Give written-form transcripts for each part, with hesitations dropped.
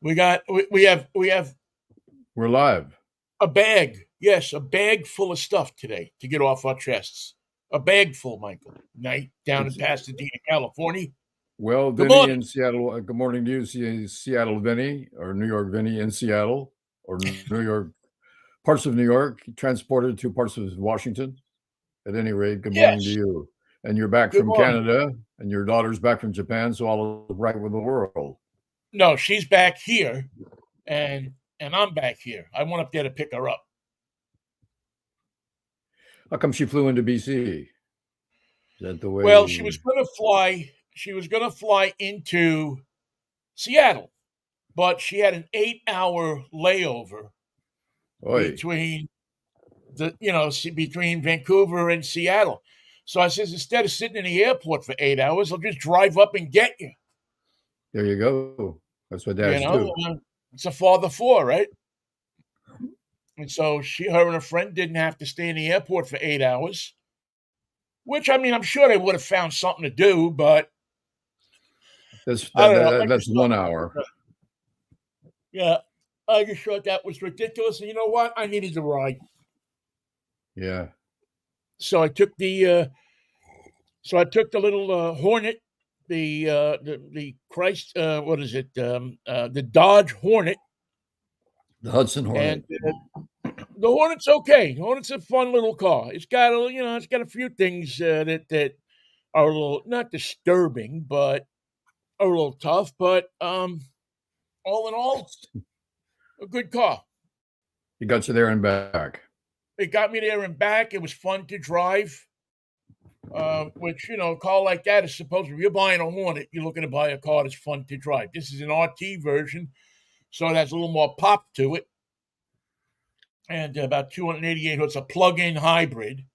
We have We're live. a bag. Yes, a bag full of stuff today to get off our chests. A bag full, Michael. Night down in It's Pasadena, California. well, Good Vinnie morning. in Seattle. Good morning to you, Seattle Vinnie, or New York Vinnie in Seattle, or New York parts of New York transported to parts of Washington. At any rate, good morning to Yes. you. And you're back Good from morning. Canada, and your daughter's back from Japan, so all is right with the world. No, she's back here, and I'm back here. I went up there to pick her up. How come she flew into BC? Is that the Well, she way? was going to fly. She was going to fly into Seattle, but she had an 8-hour layover Oi, between between Vancouver and Seattle. So I says, instead of sitting in the airport for 8 hours, I'll just drive up and get you. there you go. That's what You dads know, do. it's a father four, right? And so her and her friend didn't have to stay in the airport for 8 hours. Which I mean, I'm sure they would have found something to do, but That's I that, don't know. that, that's 1 hour. Yeah, I just thought that was ridiculous. And you know what? I needed to ride, Yeah. so I took the little Hornet, the Christ, what is it? The Dodge Hornet, The Hudson and Hornet. the Hornet's okay. The Hornet's a fun little car. It's got a few things that are a little not disturbing, but are a little tough. But all in all, a good car. He got you there and back. It got me there and back. It was fun to drive. Which a car like that is supposed to. If you're buying a Hornet, you're looking to buy a car that's fun to drive. This is an RT version, so it has a little more pop to it, and about 288. It's a plug-in hybrid,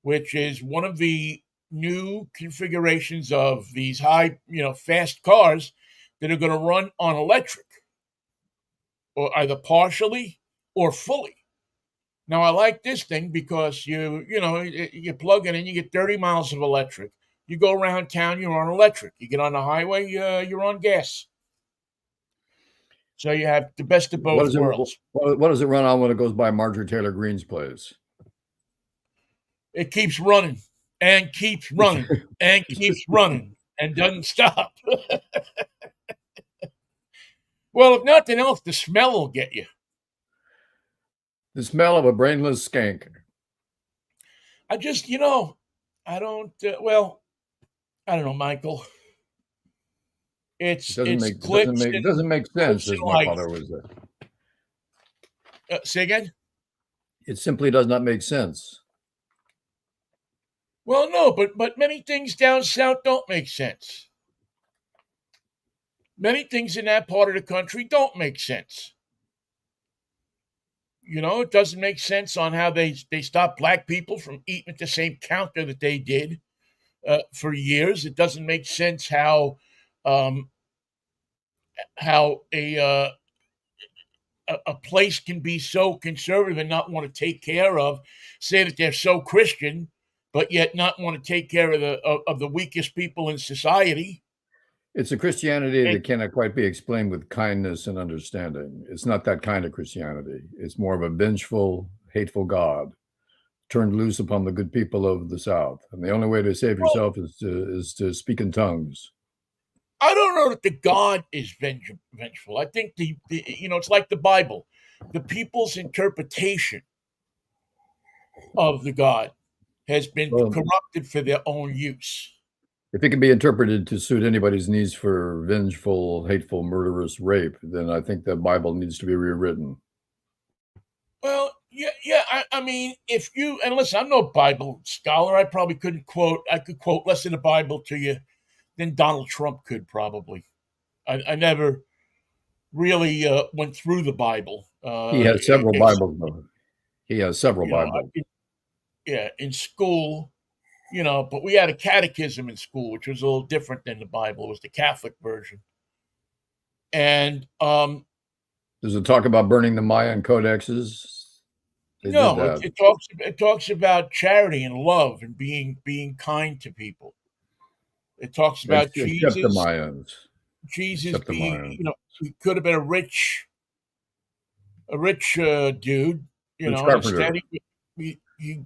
which is one of the new configurations of these fast cars that are going to run on electric, or either partially or fully. Now I like this thing because you plug it in, you get 30 miles of electric. You go around town, you're on electric. You get on the highway, you're on gas. So you have the best of What both does it worlds. what does it run on when it goes by Marjorie Taylor Greene's place? It keeps running and keeps running and keeps running and doesn't stop. Well, if nothing else, the smell will get you. The smell of a brainless skank. I just, I don't. I don't know, Michael. It It's clips doesn't make sense, and as my lights. father would say. Say again. It simply does not make sense. Well, no, but many things down south don't make sense. Many things in that part of the country don't make sense. It doesn't make sense on how they stopped black people from eating at the same counter that they did for years. It doesn't make sense um, how a place can be so conservative and not want to take care of, say that they're so Christian, but yet not want to take care of the weakest people in society. It's a Christianity And that cannot quite be explained with kindness and understanding. It's not that kind of Christianity. It's more of a vengeful, hateful God turned loose upon the good people of the South. And the only way to save well, yourself is to speak in tongues. I don't know that the God is vengeful. I think it's like the Bible. The people's interpretation of the God has been Well, corrupted for their own use. if it can be interpreted to suit anybody's needs for vengeful, hateful, murderous rape, then I think the Bible needs to be rewritten. Well, yeah. I mean, if you and listen, I'm no Bible scholar. I probably couldn't quote. I could quote less in the Bible to you than Donald Trump could probably. I never really went through the Bible. He has several Bibles, though. He has several You know, Bibles. yeah, in school, but we had a catechism in school, which was a little different than the Bible. It was the Catholic version, and Does it talk about burning the Mayan codexes? They did no, that. it talks about charity and love and being kind to people. It talks about Except the Jesus. Mayans. Jesus except the be, Mayan. he could have been a rich dude, Rich and instead carpenter. he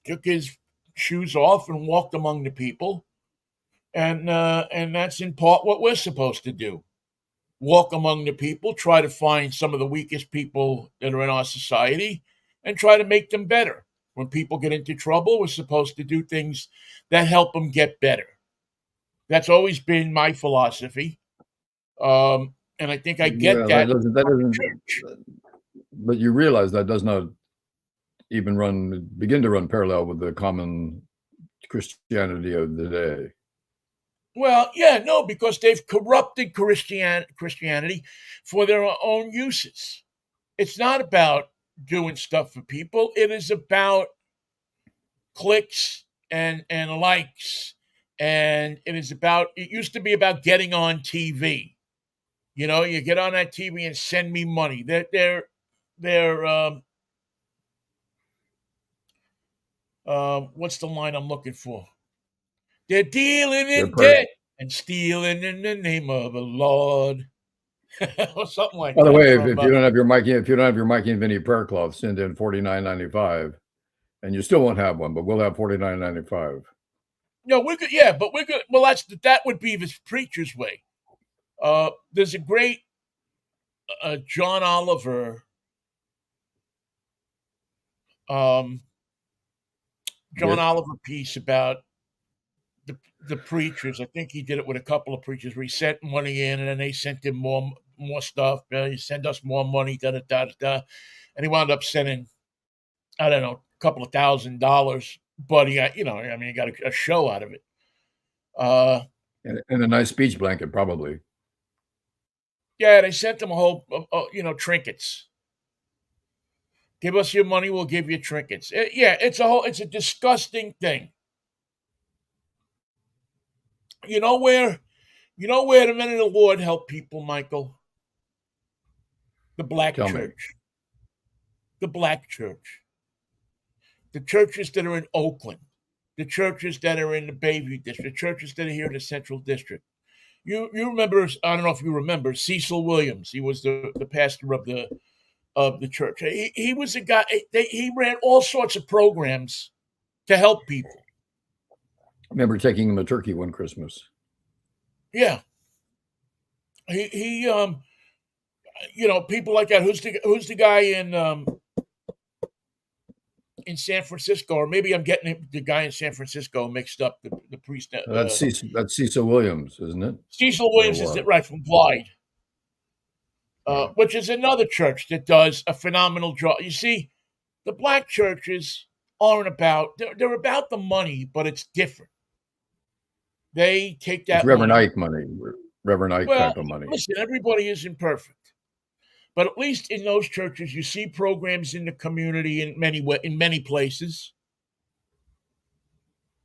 took his shoes off and walked among the people, and that's in part what we're supposed to do: walk among the people, try to find some of the weakest people that are in our society, and try to make them better. When people get into trouble, we're supposed to do things that help them get better. That's always been my philosophy, and I think I get Well, that that from the doesn't. church. But you realize that does not even begin to run parallel with the common Christianity of the day. Well, yeah, no, because they've corrupted Christianity for their own uses. It's not about doing stuff for people. It is about clicks and likes, and it used to be about getting on TV. You get on that TV and send me money. They're what's the line I'm looking for? They're dealing They're in part. debt and stealing in the name of the Lord, or something like By the that way, from if you don't have your Mikey and Vinnie prayer cloth, send in $49.95, and you still won't have one, but we'll have $49.95. no, we're good. Yeah, but we're good. Well, that would be the preacher's way. There's a great John Oliver, um, John Bit. Oliver piece about the preachers. I think he did it with a couple of preachers where he sent money in, and then they sent him more stuff. You send us more money, da da da da, and he wound up sending, I don't know, a couple of $1,000, but he got, he got a show out of it. And a nice speech blanket, probably. Yeah, they sent him a whole, trinkets. Give us your money, we'll give you trinkets. It's a disgusting thing. You know where, the men of the Lord help people, Michael? The black Tell me. church. The black church. The churches that are in Oakland. The churches that are in the Bayview district. The churches that are here in the Central District. You remember? I don't know if you remember Cecil Williams. He was the pastor of the church. He was a guy. He ran all sorts of programs to help people. I remember taking him a turkey one Christmas. Yeah, he people like that. Who's the guy in San Francisco? Or maybe I'm getting the guy in San Francisco mixed up. The priest. That's Cecil Williams, isn't it? Cecil Or Williams is what? it right from Clyde, Right. which is another church that does a phenomenal job. You see, the black churches aren't about. They're about the money, but it's different. They take It's that Reverend money. Ike money, Reverend Ike Well, type of money. listen, everybody isn't perfect, but at least in those churches, you see programs in the community in many places.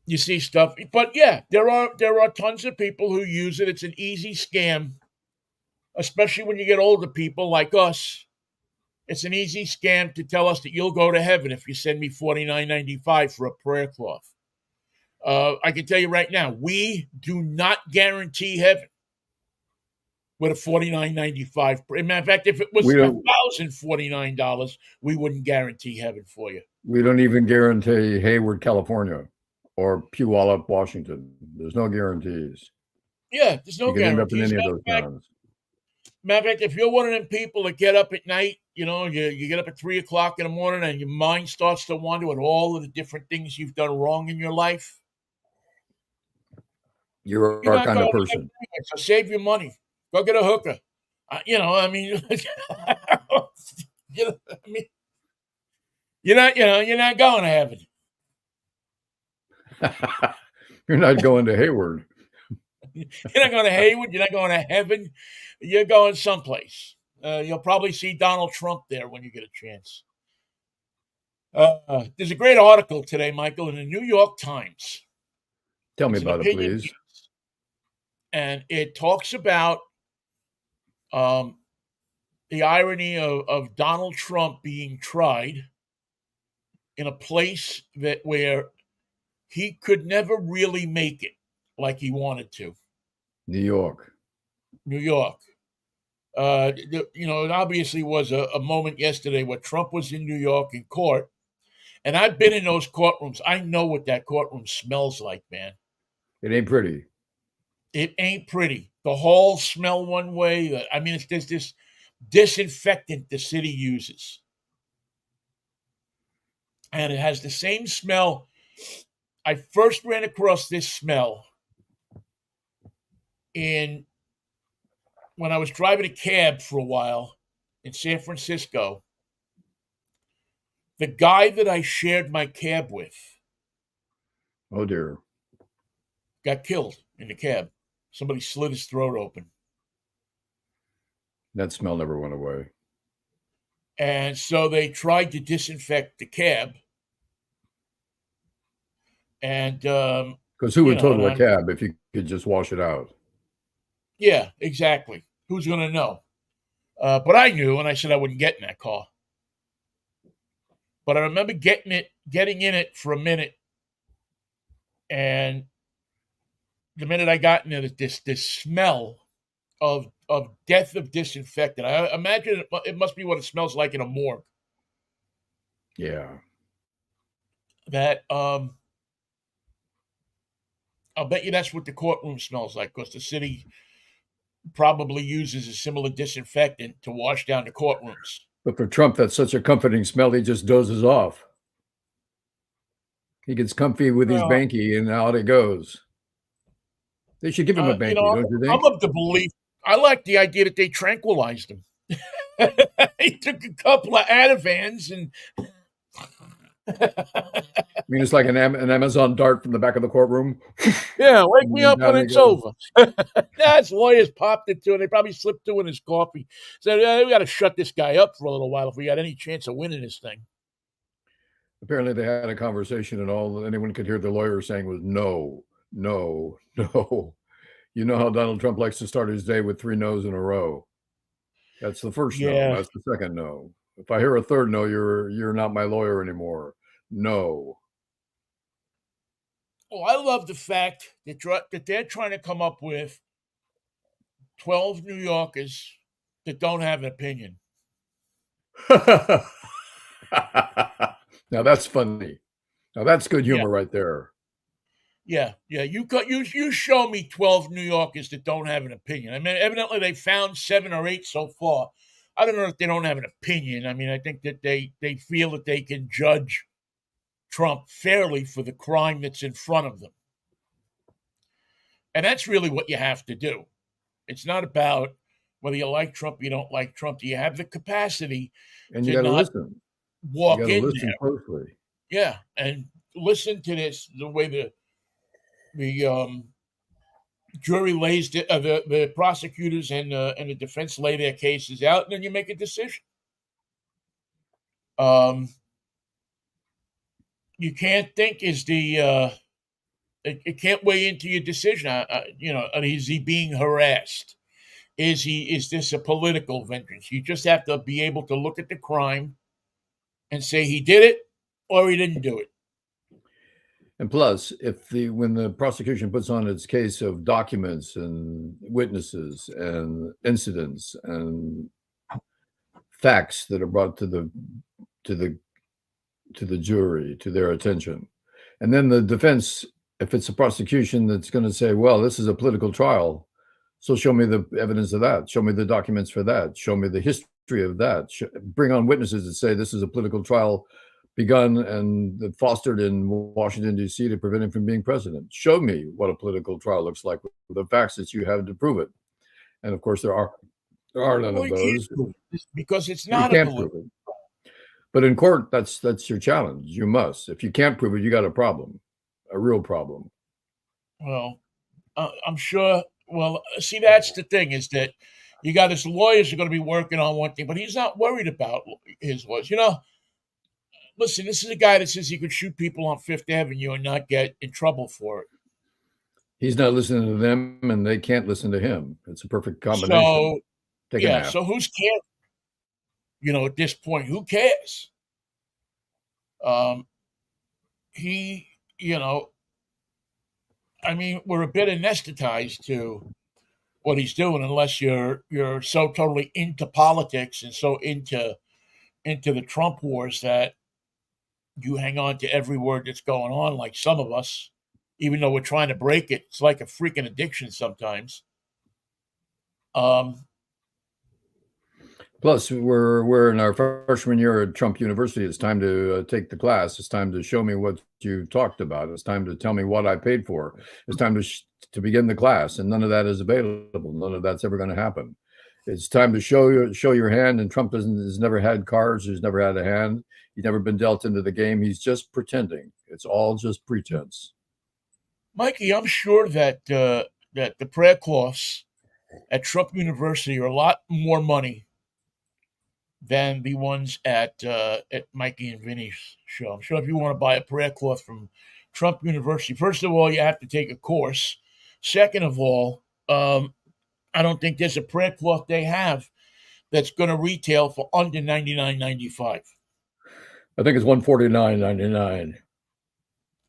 You see stuff, but yeah, there are tons of people who use it. It's an easy scam, especially when you get older people like us. It's an easy scam to tell us that you'll go to heaven if you send me $49.95 for a prayer cloth. I can tell you right now, we do not guarantee heaven with a $49.95. Matter of fact, if it was We don't $1,049, we wouldn't guarantee heaven for you. we don't even guarantee Hayward, California, or Puyallup, Washington. There's no guarantees. Yeah, there's no You could end up in guarantees. any of those towns. Matter of fact, if you're one of them people that get up at night, you get up at 3 o'clock in the morning and your mind starts to wander with all of the different things you've done wrong in your life, You're you're our not kind going of to heaven person. anyway. So save your money. Go get a hooker. I mean, I mean, you're not going to heaven. You're not going to Hayward. You're not going to Haywood. You're not going to heaven. You're going someplace. You'll probably see Donald Trump there when you get a chance. There's a great article today, Michael, in the New York Times. Tell me It's an about it, opinion please. piece, and it talks about um, the irony of Donald Trump being tried in a place where he could never really make it like he wanted to. New York. New York. It obviously was a moment yesterday where Trump was in New York in court, and I've been in those courtrooms. I know what that courtroom smells like, man. It ain't pretty. It ain't pretty. The halls smell one way. I mean, there's this disinfectant the city uses, and it has the same smell. I first ran across this smell in when I was driving a cab for a while in San Francisco. The guy that I shared my cab with Oh dear. got killed in the cab. Somebody slit his throat open. That smell never went away. And so they tried to disinfect the cab. And, Because who would total a cab if you could just wash it out? Yeah, exactly. Who's going to know? But I knew, and I said I wouldn't get in that car. But I remember getting in it for a minute, and the minute I got in it, this smell of death of disinfectant. I imagine it must be what it smells like in a morgue. Yeah. That I'll bet you that's what the courtroom smells like, because the city probably uses a similar disinfectant to wash down the courtrooms. But for Trump, that's such a comforting smell, he just dozes off. He gets comfy with his banky, and out it goes. They should give him a banky, don't you think? I'm of the belief. I like the idea that they tranquilized him. He took a couple of Ativans and. I mean, it's like an Amazon dart from the back of the courtroom. Yeah, wake me up when it's over. That's lawyers popped into it. They probably slipped two in his coffee. Said, yeah, we got to shut this guy up for a little while if we got any chance of winning this thing. Apparently, they had a conversation, and all anyone could hear the lawyer saying was no, no, no. You know how Donald Trump likes to start his day with 3 no's in a row. That's the first no. That's the second no. If I hear a third no, you're not my lawyer anymore. No. Oh, I love the fact that they're trying to come up with 12 New Yorkers that don't have an opinion. Now that's funny. Now that's good humor right there. Yeah. You show me 12 New Yorkers that don't have an opinion. I mean, evidently they found 7 or 8 so far. I don't know if they don't have an opinion. I mean, I think that they feel that they can judge Trump fairly for the crime that's in front of them. And that's really what you have to do. It's not about whether you like Trump or you don't like Trump. Do you have the capacity and you got to listen? Walk in listen there. Closely. Yeah, and listen to this, the way the jury lays the prosecutors and the defense lay their cases out, and then you make a decision. You can't think is the it can't weigh into your decision. Is he being harassed? Is this a political vengeance? You just have to be able to look at the crime and say he did it or he didn't do it. And plus, when the prosecution puts on its case of documents and witnesses and incidents and facts that are brought to the jury, to their attention, and then the defense, if it's a prosecution that's going to say, well, this is a political trial, so show me the evidence of that, show me the documents for that, show me the history of that, bring on witnesses that say this is a political trial begun and fostered in Washington, D.C. to prevent him from being president. Show me what a political trial looks like with the facts that you have to prove it. And of course, there are none of those. Because it's not a political trial. But in court, that's your challenge. You must. If you can't prove it, you got a problem, a real problem. Well, I'm sure. Well, see, that's the thing, is that you got his lawyers are going to be working on one thing, but he's not worried about his lawyers. Listen, this is a guy that says he could shoot people on Fifth Avenue and not get in trouble for it. He's not listening to them, and they can't listen to him. It's a perfect combination. So, so who's cares? At this point, who cares? I mean, we're a bit anesthetized to what he's doing unless you're so totally into politics and so into the Trump wars that you hang on to every word that's going on, like some of us, even though we're trying to break it. It's like a freaking addiction sometimes. Um, Plus, we're in our freshman year at Trump University. It's time to take the class. It's time to show me what you talked about. It's time to tell me what I paid for. It's time to begin the class, and none of that is available. None of that's ever going to happen. It's time to show your hand. And Trump has never had cards. He's never had a hand. He's never been dealt into the game. He's just pretending. It's all just pretense. Mikey, I'm sure that that the prayer cloths at Trump University are a lot more money than the ones at Mikey and Vinnie's show. I'm sure if you want to buy a prayer cloth from Trump University, first of all, you have to take a course. Second of all, I don't think there's a prayer cloth they have that's going to retail for under $99.95. I think it's $149.99.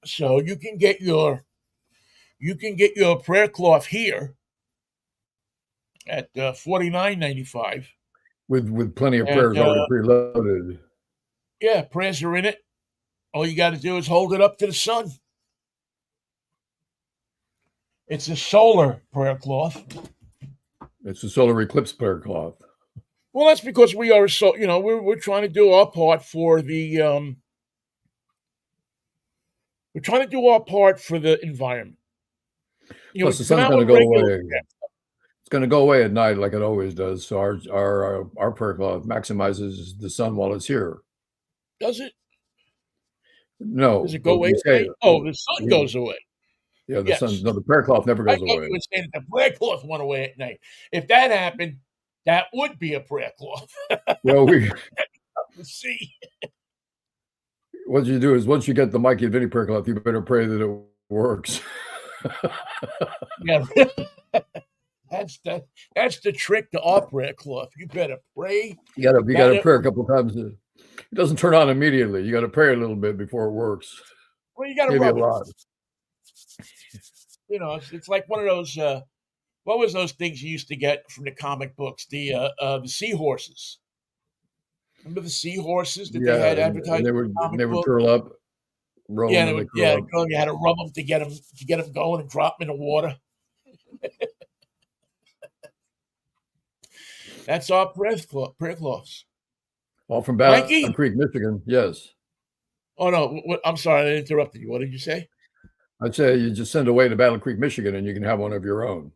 So you can get your prayer cloth here at $49.95. With plenty of And prayers already preloaded. yeah, prayers are in it. All you got to do is hold it up to the sun. It's a solar prayer cloth. It's a solar eclipse prayer cloth. Well, that's because we are so we're trying to do our part for the we're trying to do our part for the environment. Plus, the sun's going to go away. It's going to go away at night like it always does. So our prayer cloth maximizes the sun while it's here. Does it? No. Does it go away at night? Oh, the sun goes away. Yeah, the sun. No, the prayer cloth never goes away. You were saying that the prayer cloth went away at night. If that happened, that would be a prayer cloth. Well, see. What you do is once you get the Mikey and Vinnie prayer cloth, you better pray that it works. Yeah. That's the trick to our prayer cloth. You better pray. You gotta pray a couple times. It doesn't turn on immediately. You got to pray a little bit before it works. Well, you got to rub it. You know, it's like one of those. What was those things you used to get from the comic books? The seahorses. Remember the seahorses that they had advertised? They would curl up. Roll yeah, you had to rub them to get them going and drop them in the water. That's our prayer cloths. All from Battle Creek, Michigan. Yes. Oh no! I'm sorry, I interrupted you. What did you say? I'd say you just send away to Battle Creek, Michigan, and you can have one of your own.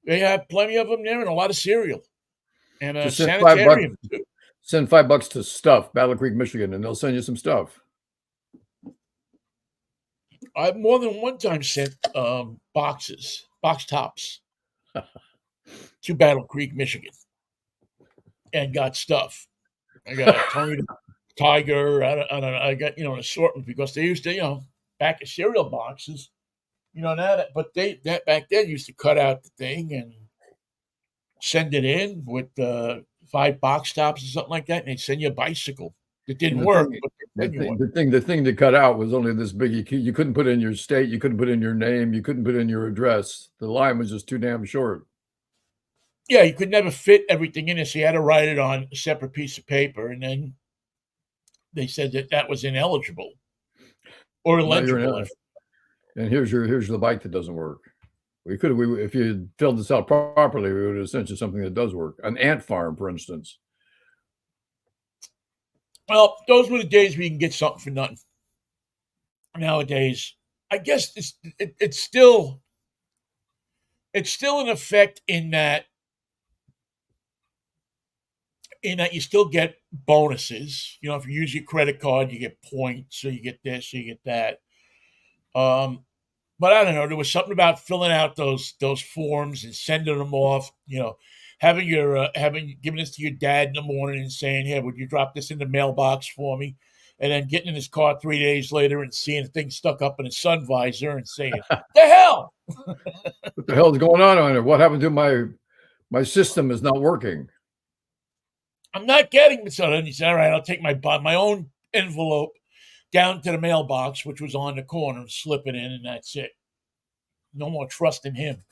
They have plenty of them there, and a lot of cereal, and a sanitarium too. Send $5 to Stuff, Battle Creek, Michigan, and they'll send you some stuff. I've more than one time sent box tops to Battle Creek, Michigan, and got stuff. I got a Tony the Tiger. I don't know. I got an assortment because they used to back of cereal boxes. But that back then used to cut out the thing and send it in with 5 box tops or something like that, and they'd send you a bicycle. It didn't work. The thing to cut out was only this big. You couldn't put in your state. You couldn't put in your name. You couldn't put in your address. The line was just too damn short. Yeah, you could never fit everything in it, so you had to write it on a separate piece of paper, and then they said that was ineligible or illegible. And here's the bike that doesn't work. If you had filled this out properly, we would have sent you something that does work. An ant farm, for instance. Well, those were the days we can get something for nothing. Nowadays, I guess it's still in effect in that you still get bonuses. If you use your credit card, you get points, so you get this, so you get that. But I don't know. There was something about filling out those forms and sending them off. Having giving this to your dad in the morning and saying, "Hey, would you drop this in the mailbox for me?" And then getting in his car 3 days later and seeing the thing stuck up in his sun visor and saying, "The hell! What the hell is going on here? What happened to my system is not working? I'm not getting it." So then he said, "All right, I'll take my own envelope down to the mailbox, which was on the corner, and slip it in, and that's it. No more trust in him."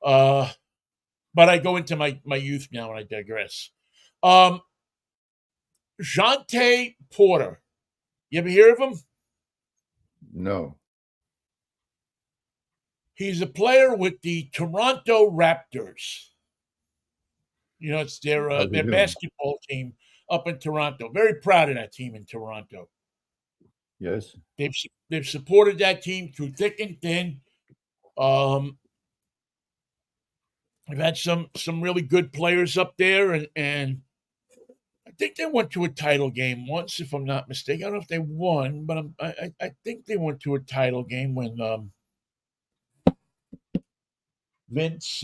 But I go into my youth now, and I digress. Um, Jonte Porter. You ever hear of him? No. He's a player with the Toronto Raptors. It's How's he their doing? basketball team up in Toronto. Very proud of that team in Toronto. Yes. They've supported that team through thick and thin. Um, they've had some really good players up there, and I think they went to a title game once, if I'm not mistaken. I don't know if they won, but I think they went to a title game when Vince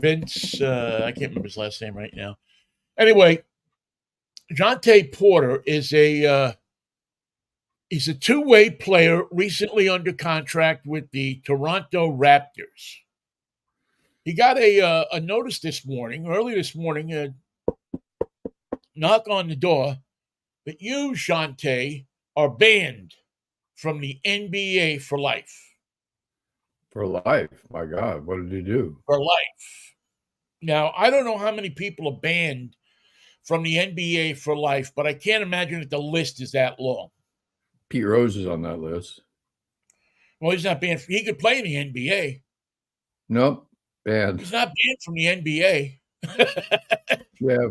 Vince I can't remember his last name right now. Anyway, Jonte Porter is he's a two-way player recently under contract with the Toronto Raptors. He got a notice early this morning, a knock on the door that you, Jonte, are banned from the NBA for life. For life. My God, what did he do? For life. Now, I don't know how many people are banned from the NBA for life, but I can't imagine that the list is that long. Pete Rose is on that list. Well, he's not banned. He could play in the NBA. Nope. Banned. He's not banned from the NBA. Yeah.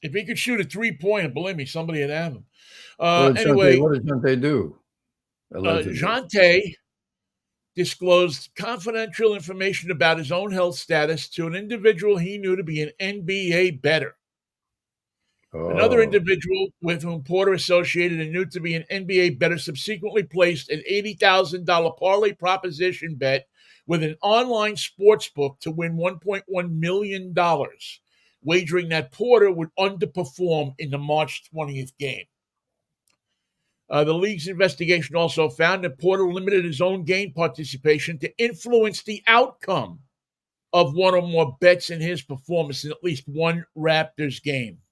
If he could shoot a three-pointer, believe me, somebody would have him. What did Anyway, Jonte do? Allegedly. Jonte disclosed confidential information about his own health status to an individual he knew to be an NBA bettor. Another Oh. individual with whom Porter associated and knew to be an NBA bettor subsequently placed an $80,000 parlay proposition bet with an online sports book to win $1.1 million, wagering that Porter would underperform in the March 20th game. The league's investigation also found that Porter limited his own game participation to influence the outcome of one or more bets in his performance in at least one Raptors game.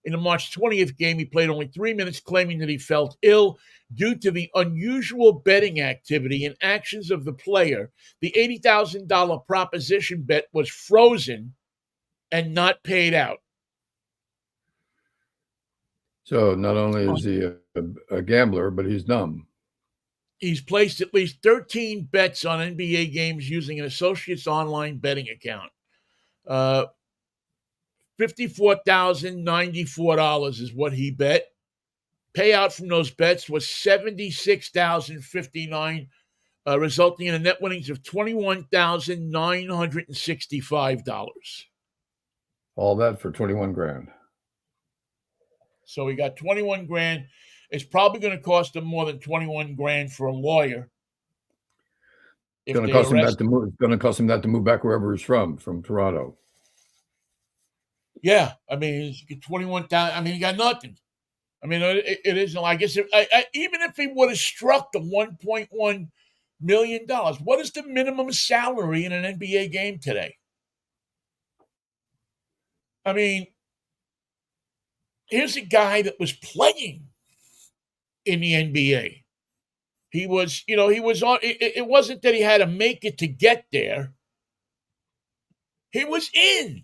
In the March 20th game, he played only 3 minutes, claiming that he felt ill due to the unusual betting activity and actions of the player. The $80,000 proposition bet was frozen and not paid out. So not only is he a gambler, but he's dumb. He's placed at least 13 bets on NBA games using an associate's online betting account. $54,094 is what he bet. Payout from those bets was $76,059, resulting in a net winnings of $21,965. All that for 21 grand. So he got 21 grand. It's probably going to cost him more than 21 grand for a lawyer. It's going to cost him that to move. It's going to cost him that to move back wherever he's from Toronto. Yeah, I mean, he's got 21,000. I mean, he got nothing. I mean, it isn't. I guess even if he would have struck the $1.1 million, what is the minimum salary in an NBA game today? I mean, here's a guy that was playing in the NBA. He was on. It wasn't that he had to make it to get there. He was in.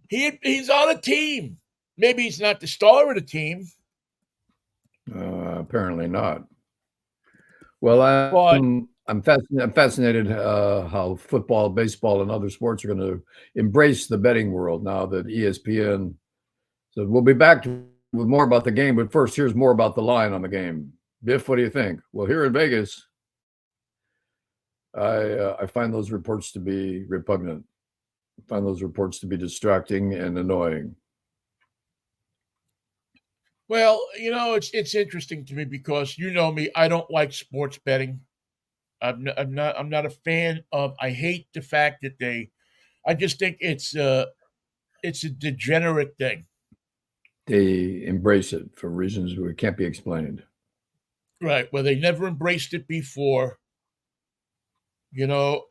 He's on a team. Maybe he's not the star of the team. Apparently not. Well, I'm fascinated how football, baseball, and other sports are going to embrace the betting world now that ESPN. So we'll be back with more about the game, but first, here's more about the line on the game. Biff, what do you think? Well, here in Vegas, I find those reports to be repugnant. I find those reports to be distracting and annoying. Well, it's interesting to me because you know me, I don't like sports betting. I'm not a fan of. I hate the fact that I just think it's a degenerate thing. They embrace it for reasons that can't be explained. Right, where they never embraced it before.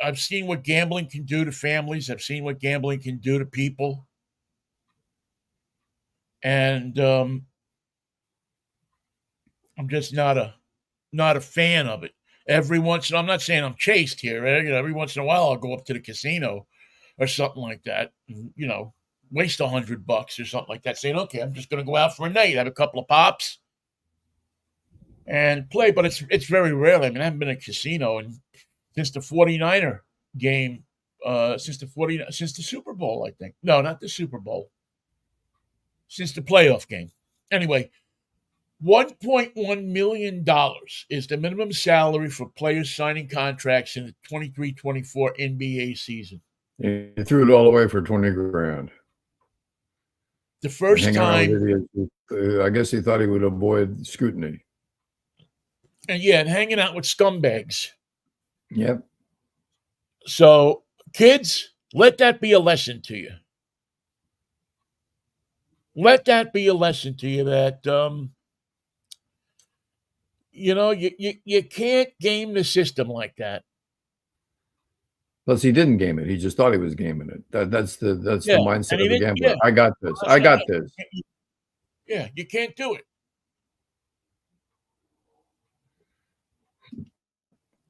I've seen what gambling can do to families. I've seen what gambling can do to people. And I'm just not a fan of it. Every once, I'm not saying I'm chaste here. Every once in a while, I'll go up to the casino or something like that. Waste $100 or something like that. Saying, okay, I'm just going to go out for a night, have a couple of pops, and play. But it's very rarely. I mean, I haven't been in a casino since the 49er game, since the Super Bowl, I think. No, not the Super Bowl. Since the playoff game. Anyway, $1.1 million is the minimum salary for players signing contracts in the 23-24 NBA season. He threw it all away for 20 grand. The first time. I guess he thought he would avoid scrutiny. And hanging out with scumbags. Yep. So, kids, let that be a lesson to you. Let that be a lesson to you that you can't game the system like that. Plus, he didn't game it. He just thought he was gaming it. That's the mindset of the gambler. Yeah. I got this. I got this. Yeah, you can't do it.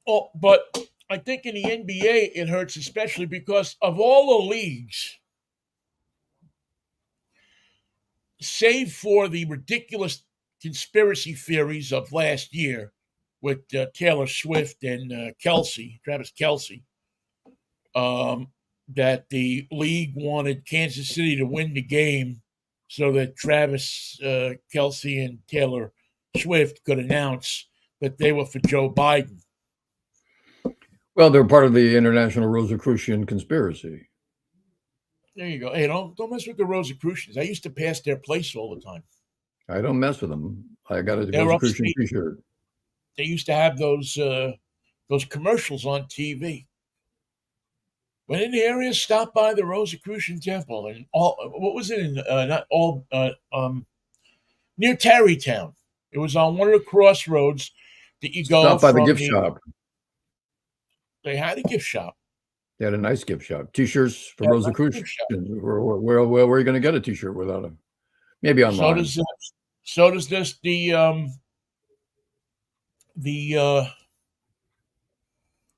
Oh, but I think in the NBA it hurts especially because of all the leagues, save for the ridiculous conspiracy theories of last year with Taylor Swift and Travis Kelce, that the league wanted Kansas City to win the game so that Travis Kelce and Taylor Swift could announce that they were for Joe Biden. Well, they're part of the international Rosicrucian conspiracy. There you go. Hey, don't mess with the Rosicrucians. I used to pass their place all the time. I don't mess with them. I got a Rosicrucian T-shirt. They used to have those commercials on TV. When in the area, stop by the Rosicrucian Temple and what was it in near Tarrytown. It was on one of the crossroads that you go. Stop by the gift shop. They had a gift shop. They had a nice gift shop. T-shirts for Rosicrucian. Where are you going to get a T-shirt without them? Maybe online. So does this the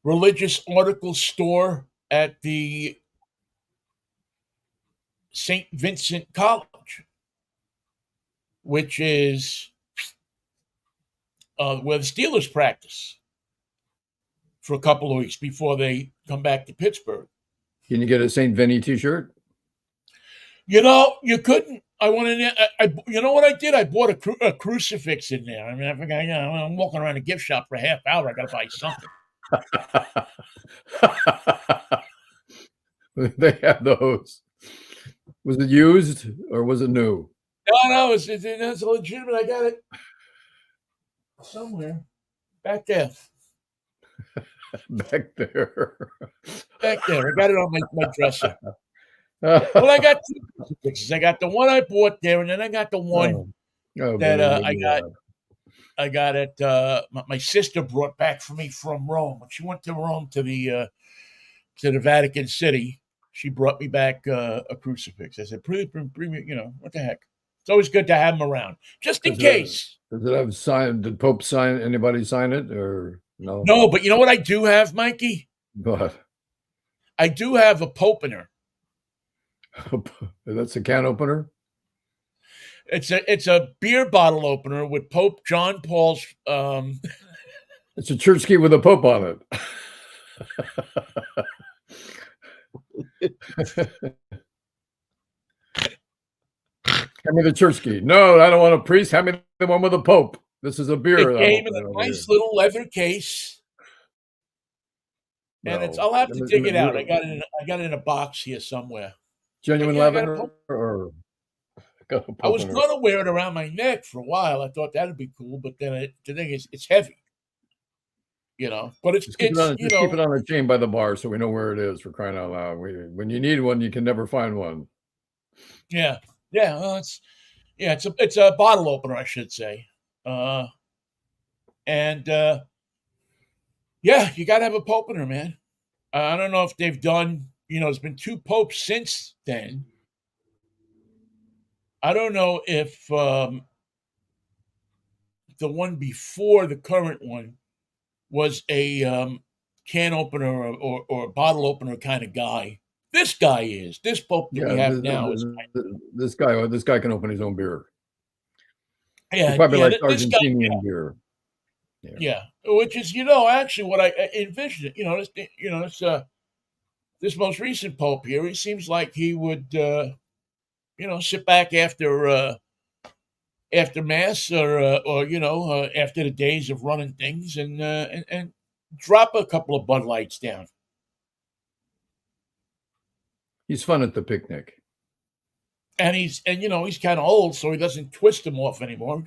religious article store at the St. Vincent College, which is where the Steelers practice for a couple of weeks before they come back to Pittsburgh. Can you get a St. Vinnie T-shirt? You couldn't. I wanted. You know what I did? I bought a crucifix in there. I mean, I forgot. I'm walking around a gift shop for a half hour. I got to buy something. They have those. Was it used or was it new? No, it's legitimate. I got it somewhere back there. Back there. I got it on my dresser. Well, I got two crucifixes. I got the one I bought there, and then I got the one that I got at my sister brought back for me from Rome. When she went to Rome to the Vatican City, she brought me back a crucifix. I said, what the heck? It's always good to have them around, just in case. Does it have sign? Did Pope sign? Anybody sign it or no? No, but you know what I do have, Mikey? What? I do have a Popener. That's a can opener? It's a beer bottle opener with Pope John Paul's. It's a church key with a Pope on it. Hand me the church key. No, I don't want a priest. Hand me the one with a Pope. This is a beer. It came in a nice little leather case. And I'll have to dig it out. I got it in a box here somewhere. Genuine leather or I was going to wear it around my neck for a while. I thought that'd be cool, but then the thing is, it's heavy. But it's keep it on a chain by the bar so we know where it is, for crying out loud. When you need one, you can never find one. Yeah. Well, it's a bottle opener, I should say. You got to have a Popener, man. I don't know if they've done. There's been 2 popes since then. I don't know if the one before the current one was a can opener or bottle opener kind of guy. This guy is. This Pope that we Yeah, have now is. this guy can open his own beer. He Yeah, probably yeah. likes This guy, Argentinian beer. Yeah. yeah. Which is, actually what I envisioned. This most recent Pope here. He seems like he would, sit back after mass or after the days of running things and drop a couple of Bud Lights down. He's fun at the picnic. And he's kind of old, so he doesn't twist them off anymore.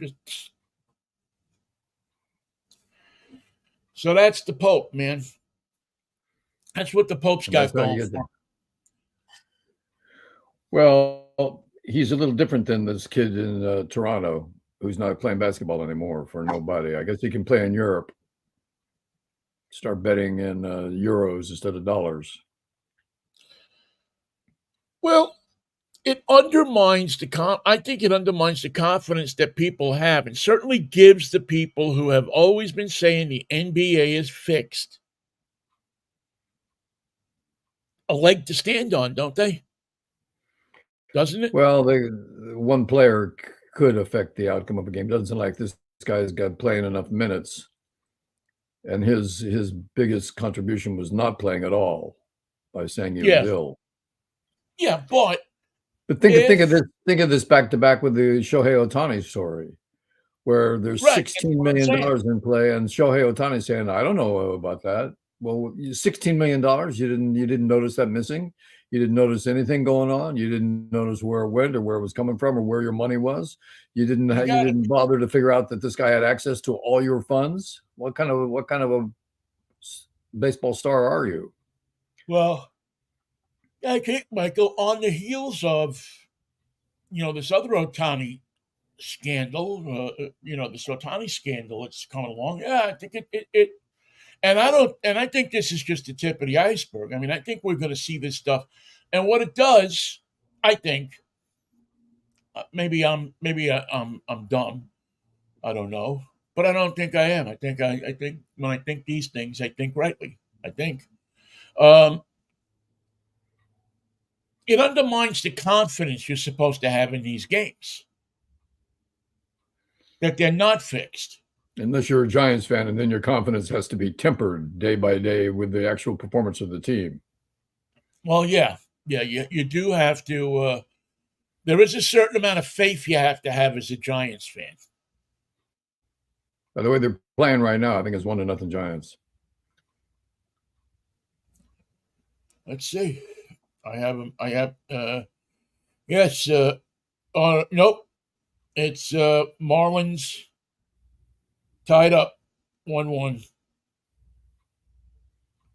So that's the Pope, man. That's what the Pope's And got that's how going you get for there. him. Well, he's a little different than this kid in Toronto who's not playing basketball anymore for nobody. I guess he can play in Europe. Start betting in euros instead of dollars. Well, it undermines I think it undermines the confidence that people have, and certainly gives the people who have always been saying the NBA is fixed a leg to stand on, don't they? Doesn't it? Well, one player could affect the outcome of a game. Doesn't like this guy's got playing enough minutes, and his biggest contribution was not playing at all by saying he was Yeah, ill. yeah, but think of this back to back with the Shohei Ohtani story, where there's right, that's $16 what I'm million saying. in play, and Shohei Ohtani saying, "I don't know about that." Well, $16 million, you didn't notice that missing. You didn't notice anything going on. You didn't notice where it went or where it was coming from or where your money was. You didn't bother to figure out that this guy had access to all your funds. What kind of a baseball star are you? Well, I think, Michael, on the heels of this other Otani scandal, this Otani scandal that's coming along. Yeah, I think it and I think this is just the tip of the iceberg. I mean, I think we're going to see this stuff, and what it does, I think, I'm dumb. I don't know, but I don't think I am. I think when I think these things, I think rightly. I think um, it undermines the confidence you're supposed to have in these games that they're not fixed. Unless you're a Giants fan, and then your confidence has to be tempered day by day with the actual performance of the team. Well, yeah, you do have to. There is a certain amount of faith you have to have as a Giants fan. By the way, they're playing right now. I think it's 1-0 Giants. Let's see. I have them. I have. Yes. Nope. It's Marlins tied up 1-1.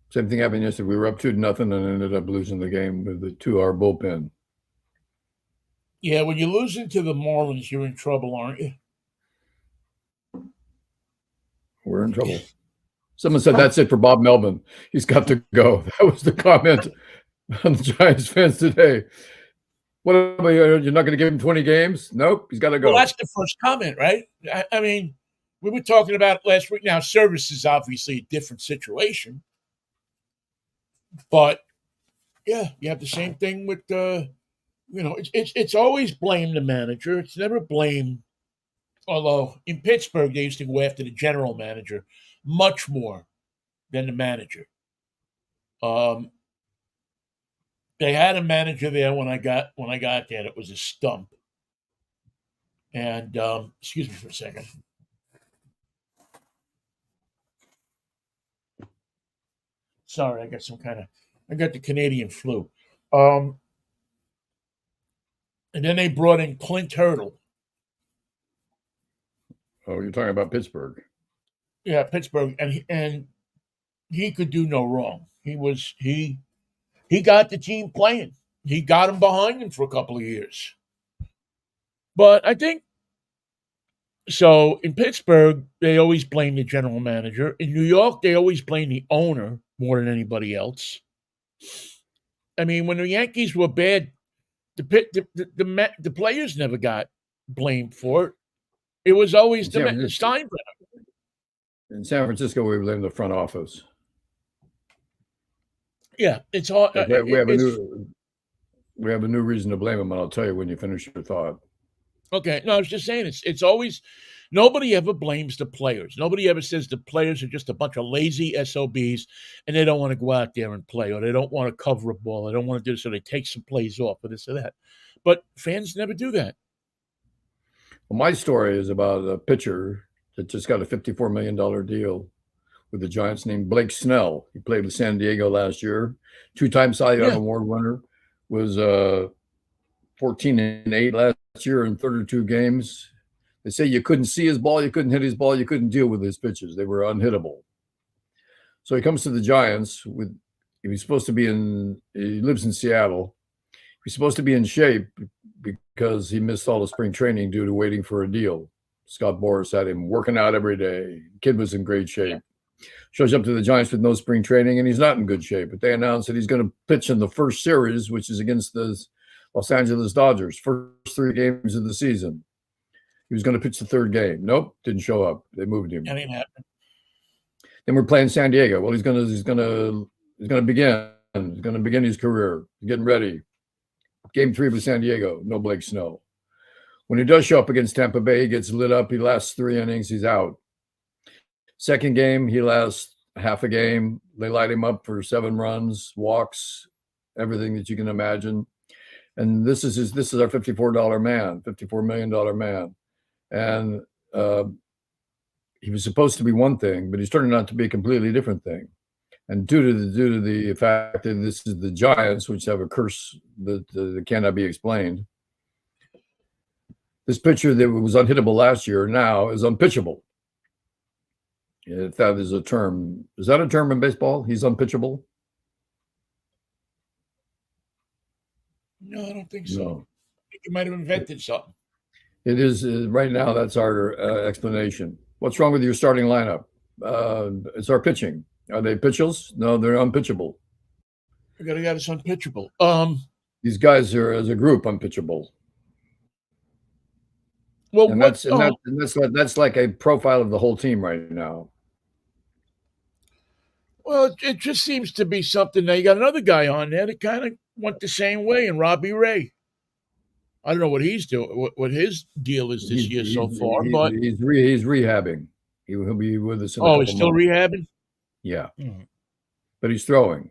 Same thing happened yesterday. We were up 2-0 and ended up losing the game with the 2-hour bullpen. Yeah, when you're losing to the Marlins, you're in trouble, aren't you? We're in trouble. Someone said that's it for Bob Melvin. He's got to go. That was the comment on the Giants fans today. What about you? You're not going to give him 20 games? Nope, he's got to go. Well, that's the first comment, right? I mean, we were talking about it last week. Now, service is obviously a different situation, but yeah, you have the same thing with it's always blame the manager. It's never blame. Although in Pittsburgh they used to go after the general manager much more than the manager. They had a manager there when I got there. It was a stump. And excuse me for a second. Sorry, I got the Canadian flu. And then they brought in Clint Hurdle. Oh, you're talking about Pittsburgh. Yeah, Pittsburgh, and he could do no wrong. He got the team playing. He got him behind him for a couple of years. But I think so. In Pittsburgh, they always blame the general manager. In New York, they always blame the owner more than anybody else. I mean, when the Yankees were bad, the players never got blamed for it. It was always In San the Francisco, Steinbrenner. in San Francisco, we blame the front office. Yeah, it's all. But we have a new reason to blame him, and I'll tell you when you finish your thought. Okay. No, I was just saying it's always nobody ever blames the players. Nobody ever says the players are just a bunch of lazy SOBs and they don't want to go out there and play, or they don't want to cover a ball, they don't want to do this, so they take some plays off, or this or that. But fans never do that. Well, my story is about a pitcher that just got a $54 million deal with the Giants named Blake Snell. He played with San Diego last year, two-time Cy Young Yeah. Award winner, was 14-8 last year in 32 games. They say you couldn't see his ball, you couldn't hit his ball, you couldn't deal with his pitches. They were unhittable. So he comes to the Giants with he was supposed to be he lives in Seattle. He's supposed to be in shape because he missed all the spring training due to waiting for a deal. Scott Boras had him working out every day. Kid was in great shape. Shows up to the Giants with no spring training, and he's not in good shape. But they announced that he's going to pitch in the first series, which is against the Los Angeles Dodgers, first 3 games of the season. He was going to pitch the 3rd game. Nope, didn't show up. They moved him. That ain't happening. Then we're playing San Diego. Well, he's going to begin his career, getting ready. Game 3 with San Diego, no Blake Snell. When he does show up against Tampa Bay, he gets lit up. He lasts 3 innings. He's out. Second game, he lasts half a game. They light him up for 7 runs, walks, everything that you can imagine. And this is our $54 million man. And he was supposed to be one thing, but he's turning out to be a completely different thing. And due to the fact that this is the Giants, which have a curse that cannot be explained, this pitcher that was unhittable last year now is unpitchable. If that is a term. Is that a term in baseball? He's unpitchable? No, I don't think so. No. I think you might have invented something. It is right now. That's our explanation. What's wrong with your starting lineup? It's our pitching. Are they pitchers? No, they're unpitchable. You got us unpitchable. These guys are, as a group, unpitchable. Well, and that's like a profile of the whole team right now. Well, it just seems to be something. Now you got another guy on there that kind of went the same way, and Robbie Ray. I don't know what he's doing, what his deal is this year so far, but he's rehabbing. He'll be with us in a couple he's still months. rehabbing? Yeah. Mm-hmm. But he's throwing.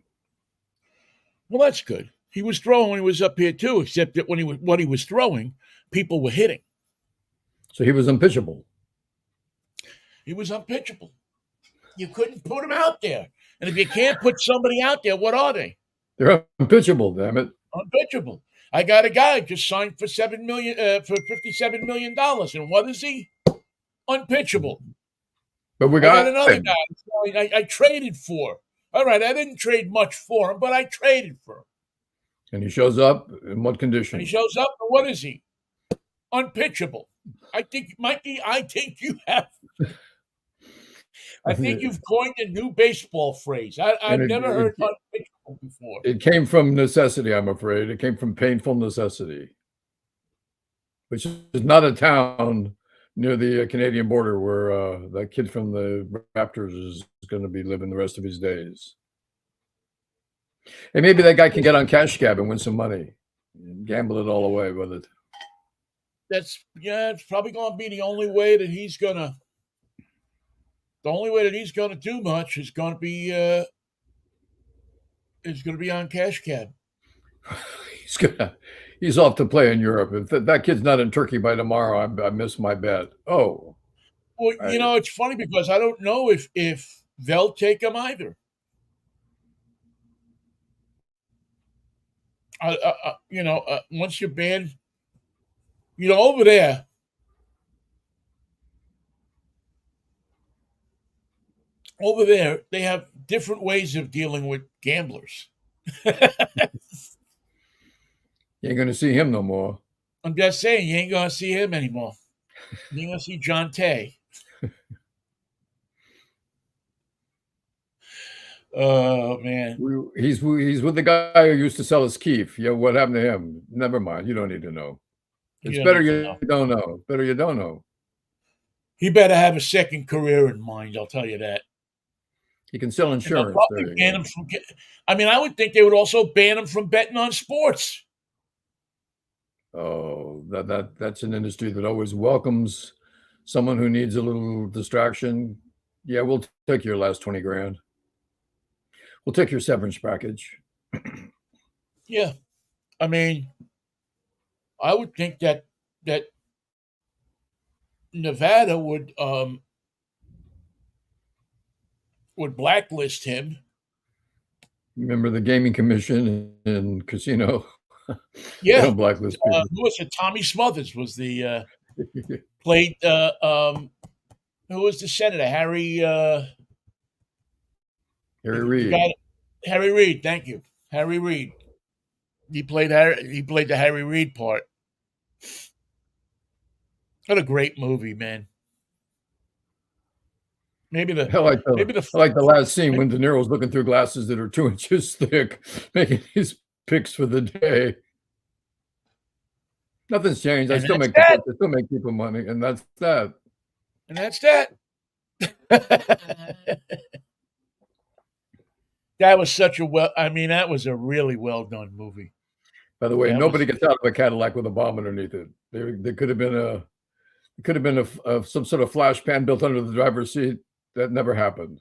Well, that's good. He was throwing when he was up here too, except that what he was throwing, people were hitting. So he was unpitchable. He was unpitchable. You couldn't put him out there. And if you can't put somebody out there, what are they? They're unpitchable, damn it. Unpitchable. I got a guy just signed for $57 million. And what is he? Unpitchable. But we I got another guy I traded for. All right, I didn't trade much for him, but I traded for him. And he shows up in what condition? And he shows up, and what is he? Unpitchable. I think, Mikey, you have. I think you've coined a new baseball phrase. I've never heard unpitchable before. It came from necessity, I'm afraid. It came from painful necessity, which is not a town near the Canadian border where that kid from the Raptors is going to be living the rest of his days. And maybe that guy can get on Cash Cab and win some money and gamble it all away with it. It's probably going to be the only way that he's going to. The only way that he's going to do much is going to be on Cash Cab. He's off to play in Europe. If that kid's not in Turkey by tomorrow, I miss my bet. Oh, well, it's funny because I don't know if they'll take him either. Once you're banned, over there. Over there, they have different ways of dealing with gamblers. You ain't going to see him no more. I'm just saying, you ain't going to see him anymore. You ain't going to see John Tay. Oh, man. He's with the guy who used to sell his keef. Yeah, what happened to him? Never mind. You don't need to know. It's better you don't know. Better you don't know. He better have a second career in mind. I'll tell you that. He can sell And they'll insurance. There probably you ban go. him from. I mean, I would think they would also ban him from betting on sports. Oh, that's an industry that always welcomes someone who needs a little distraction. Yeah, we'll take your last 20 grand. We'll take your severance package. Yeah, I mean, I would think that Nevada would blacklist him. Remember the gaming commission and casino? They Yeah, don't blacklist people. who was it? Tommy Smothers was the played. Who was the senator? Harry The Reid. guy, Harry Reid. Thank you, Harry Reid. He played Harry. He played the Harry Reid part. What a great movie, man. Maybe the I like the maybe the I like the last scene when De Niro's looking through glasses that are 2 inches thick, making his picks for the day. Nothing's changed. I and still that's make the that. picks. I still make people money, and that's that. And that's that. That was such a well. I mean, that was a really well done movie. By the way, That was nobody gets out of a Cadillac with a bomb underneath it. There could have been some sort of flash pan built under the driver's seat. That never happened.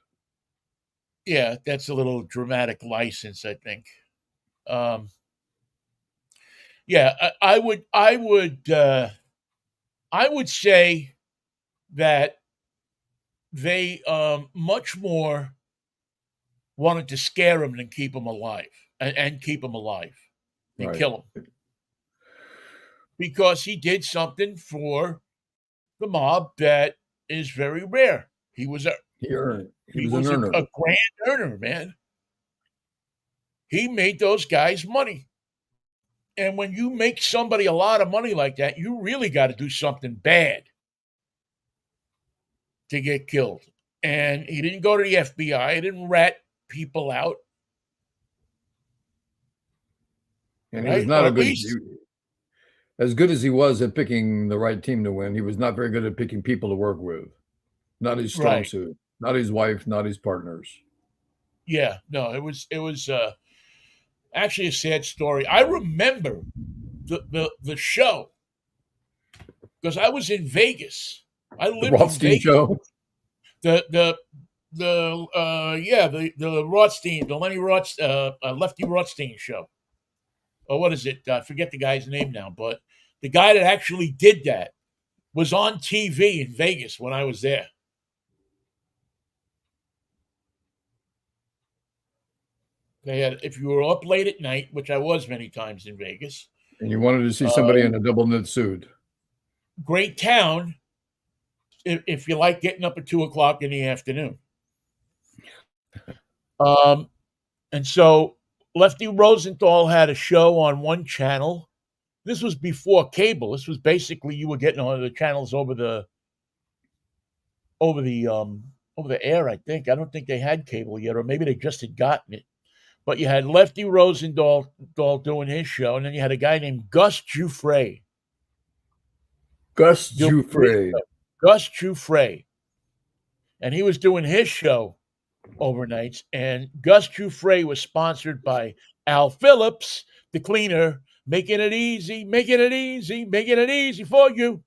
yeah. That's a little dramatic license, I think. Um, yeah, I would say that they much more wanted to scare him than keep him alive and keep him alive and Right. kill him because he did something for the mob that is very rare. He was a He earned. He he was an was earner. a grand earner, man. He made those guys money. And when you make somebody a lot of money like that, you really got to do something bad to get killed. And he didn't go to the FBI. He didn't rat people out, And he was right? not Or a at good, least, as good as he was at picking the right team to win, he was not very good at picking people to work with. Not his strong right? suit. Not his wife. Not his partners. Yeah, no, it was actually a sad story. I remember the show because I was in Vegas. I The lived in Rothstein Vegas. show. The Rothstein, the Lenny Lefty Rothstein show. Or what is it? I forget the guy's name now, but the guy that actually did that was on TV in Vegas when I was there. They had, if you were up late at night, which I was many times in Vegas, And you wanted to see uh, somebody in a double knit suit. great town. If you like getting up at 2 o'clock in the afternoon, um, and so Lefty Rosenthal had a show on one channel. This was before cable. This was basically you were getting on the channels over the over the air. I think I don't think they had cable yet, or maybe they just had gotten it. But you had Lefty Rosenthal doing his show, and then you had a guy named Gus Giuffre. Gus doing his Giuffre. show. Gus Giuffre, and he was doing his show overnights. And Gus Giuffre was sponsored by Al Phillips, the cleaner, making it easy, making it easy, making it easy for you.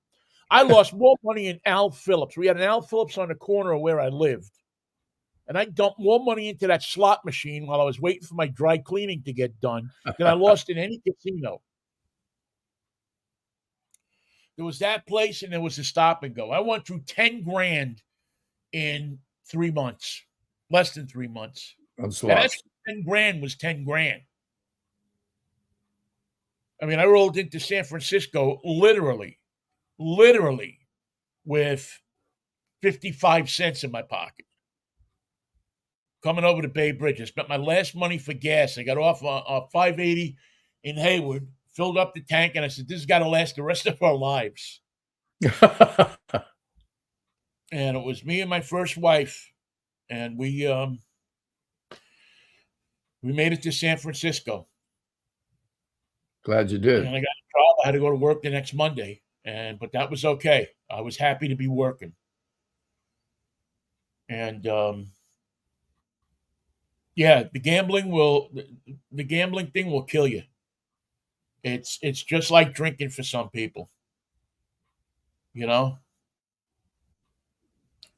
I lost more money in Al Phillips. We had an Al Phillips on the corner of where I lived. And I dumped more money into that slot machine while I was waiting for my dry cleaning to get done than I lost in any casino. There was that place and there was a stop and go. I went through 10 grand in 3 months, less than 3 months. On And that's slots. 10 grand was 10 grand. I mean, I rolled into San Francisco literally with 55 cents in my pocket. Coming over to Bay Bridge. I spent my last money for gas. I got off 580 in Hayward, filled up the tank, and I said, this has got to last the rest of our lives. And it was me and my first wife, and we made it to San Francisco. Glad you did. And I got a job. I had to go to work the next Monday, but that was okay. I was happy to be working. And yeah, the gambling thing will kill you. It's just like drinking for some people, you know?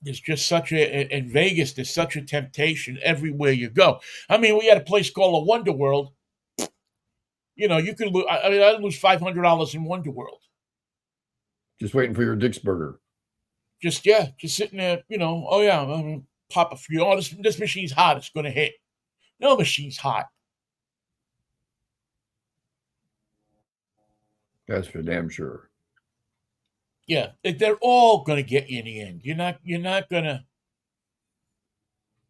There's just such a in Vegas, there's such a temptation everywhere you go. I mean, we had a place called a Wonder World. You know, you could lose. I mean, I lose $500 in Wonder World. Just waiting for your Dick's burger. Just yeah, just sitting there. You know, oh yeah, I'm gonna pop a few. Oh, this machine's hot. It's gonna hit. No machine's hot. That's for damn sure. Yeah, they're all gonna get you in the end. You're not gonna.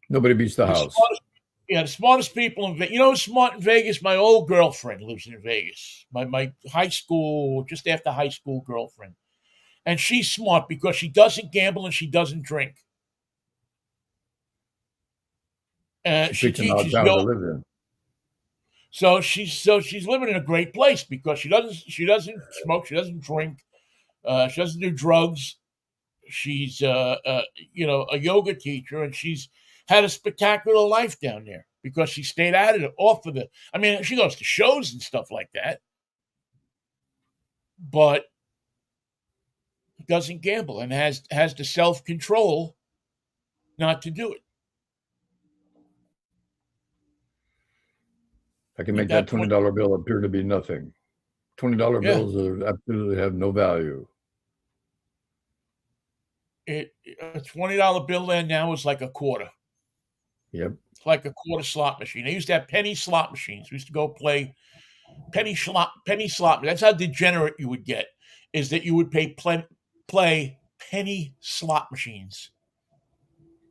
Nobody beats the The house. smartest, yeah, the smartest people in Vegas. You know who's smart in Vegas? My old girlfriend lives in Vegas. My high school, just after high school girlfriend. And she's smart because she doesn't gamble and she doesn't drink. She She picked an odd teaches town to yoga, live in. so she's living in a great place because she doesn't smoke, she doesn't drink, she doesn't do drugs. She's a yoga teacher, and she's had a spectacular life down there because she stayed out of it, off of it. I mean, she goes to shows and stuff like that, but doesn't gamble and has the self control not to do it. I can But make that that's what, $20 bill appear to be nothing. $20 yeah, bills are absolutely have no value. a $20 bill then now is like a quarter. Yep. It's like a quarter slot machine. They used to have penny slot machines. We used to go play penny slot. That's how degenerate you would get. Is that you would play penny slot machines,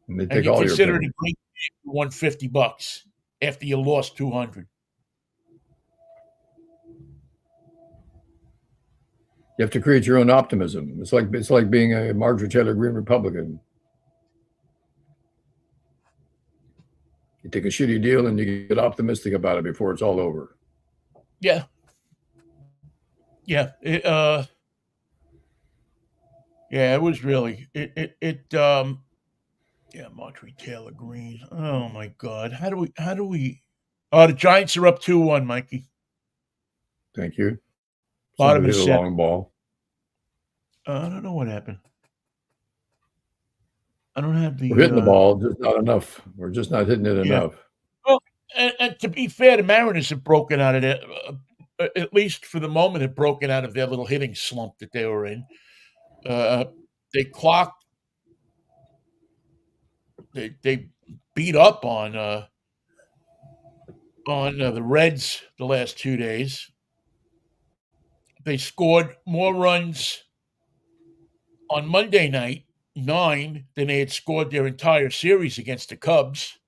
And they and take you all your consider it pennies. a great game if you won $50 after you lost 200. You have to create your own optimism. It's like being a Marjorie Taylor Greene Republican. You take a shitty deal and you get optimistic about it before it's all over. Yeah, yeah. Yeah. It was really yeah. Marjorie Taylor Greene. Oh my God. How do we? Oh, the Giants are up 2-1, Mikey. Thank you. Bottom Somebody of the hit a seventh. long ball. I don't know what happened. I don't have We're the hitting the ball, just not enough. We're just not hitting it yeah. enough. Well, and to be fair, the Mariners have broken out of their, at least for the moment, have broken out of their little hitting slump that they were in. Uh, they clocked, they beat up on the Reds the last 2 days. They scored more runs on Monday night, 9, than they had scored their entire series against the Cubs.